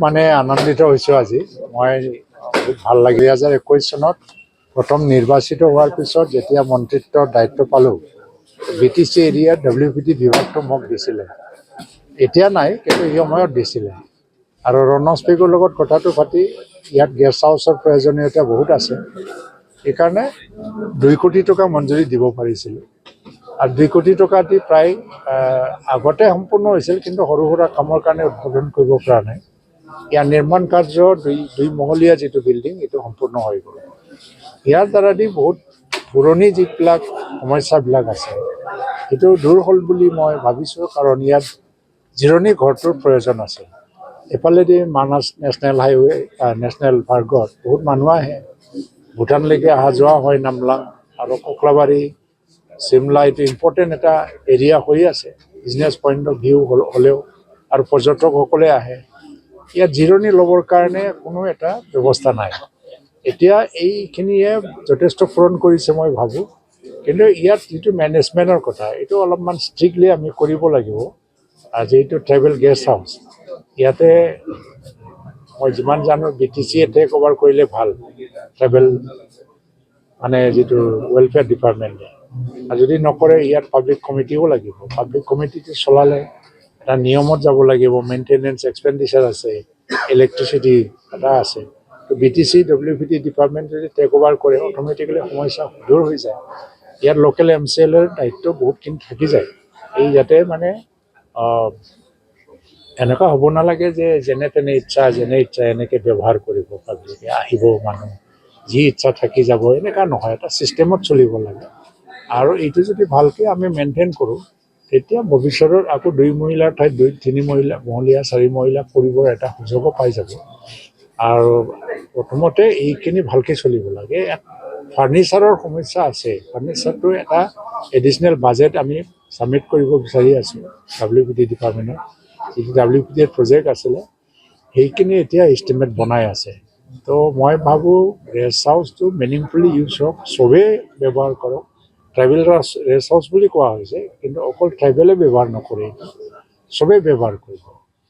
মানে আনন্দিত হৈছোঁ আজি মই বহুত ভাল লাগে 2021 চনত প্ৰথম নিৰ্বাচিত হোৱাৰ পিছত যেতিয়া মন্ত্ৰিত্বৰ দায়িত্ব পালোঁ BTC এৰিয়াৰ WPT বিভাগটো মোক দিছিলে এতিয়া নাই কিন্তু এই সময়ত দিছিলে আৰু ৰণজ পেগুৰ লগত কথাটো পাতি ইয়াত গেষ্ট হাউচৰ প্ৰয়োজনীয়তা বহুত আছে সেইকাৰণে 2 কোটি টকা মঞ্জুৰি দিব পাৰিছিলোঁ আৰু 2 কোটি টকা দি প্ৰায় আগতে সম্পূৰ্ণ হৈছিল কিন্তু সৰু সুৰা কামৰ কাৰণে উদ্বোধন কৰিব পৰা নাই ইয়াৰ নিৰ্মাণ কাৰ্য দুই মহলীয়া যিটো বিল্ডিং এইটো সম্পূৰ্ণ হৈ গ'ল ইয়াৰ দ্বাৰা দি বহুত পুৰণি যিবিলাক সমস্যাবিলাক আছে সেইটো দূৰ হ'ল বুলি মই ভাবিছোঁ কাৰণ ইয়াত জিৰণি ঘৰটোৰ প্ৰয়োজন আছে এফালেদি মানাস নেশ্যনেল হাইৱে নেশ্যনেল পাৰ্কত বহুত মানুহ আহে ভূটানলৈকে অহা যোৱা হয় নামলাং আৰু ককলাবাৰী চিমলা এইটো ইম্পৰ্টেণ্ট এটা এৰিয়া হৈ আছে বিজনেছ পইণ্ট অফ ভিউ হ'লেও আৰু পৰ্যটকসকলে আহে ইয়াত জিৰণি ল'বৰ কাৰণে কোনো এটা ব্যৱস্থা নাই এতিয়া এইখিনিয়ে যথেষ্ট পূৰণ কৰিছে মই ভাবোঁ কিন্তু ইয়াত যিটো মেনেজমেণ্টৰ কথা এইটো অলপমান ষ্ট্ৰিক্টলি আমি কৰিব লাগিব আৰু যিটো ট্ৰাইবেল গেষ্ট হাউচ ইয়াতে মই যিমান জানো BTC টেক অভাৰ কৰিলে ভাল ট্ৰাইবেল মানে যিটো ৱেলফেয়াৰ ডিপাৰ্টমেণ্টে আৰু যদি নকৰে ইয়াত পাব্লিক কমিটিও লাগিব পাব্লিক কমিটিটো চলালে এটা নিয়মত যাব লাগিব মেইনটেনেন্স এক্সপেণ্ডিচাৰ আছে ইলেক্ট্ৰিচিটি এটা আছে তো BTC WPT ডিপাৰ্টমেণ্ট যদি টেক অভাৰ কৰে অট'মেটিকেলি সমস্যা দূৰ হৈ যায় ইয়াত লোকেল MCLৰ দায়িত্ব বহুতখিনি থাকি যায় এই যাতে মানে এনেকুৱা হ'ব নালাগে যে যেনে তেনে ইচ্ছা এনেকৈ ব্যৱহাৰ কৰিব পাব্লিকে আহিব মানুহ যি ইচ্ছা থাকি যাব এনেকুৱা নহয় এটা ছিষ্টেমত চলিব লাগে আৰু এইটো যদি ভালকৈ আমি মেইনটেইন কৰোঁ তেতিয়া ভৱিষ্যতৰ আকৌ 2 মহিলাৰ ঠাইত 2-3 মহলীয়া 4 মহিলা কৰিবৰ এটা সুযোগো পাই যাব আৰু প্ৰথমতে এইখিনি ভালকৈ চলিব লাগে ফাৰ্নিচাৰৰ সমস্যা আছে ফাৰ্নিচাৰটো এটা এডিশ্যনেল বাজেট আমি ছাবমিট কৰিব বিচাৰি আছোঁ WPT ডিপাৰ্টমেণ্টত যিটো WPTৰ প্ৰজেক্ট আছিলে সেইখিনি এতিয়া এষ্টিমেট বনাই আছে তো মই ভাবোঁ ৰেষ্ট হাউচটো মিনিংফুলি ইউজ হওক চবেই ব্যৱহাৰ কৰক ট্ৰাইবেল ৰেষ্ট হাউচ বুলি কোৱা হৈছে কিন্তু অকল ট্ৰাইবেলে ব্যৱহাৰ নকৰে চবেই ব্যৱহাৰ কৰিব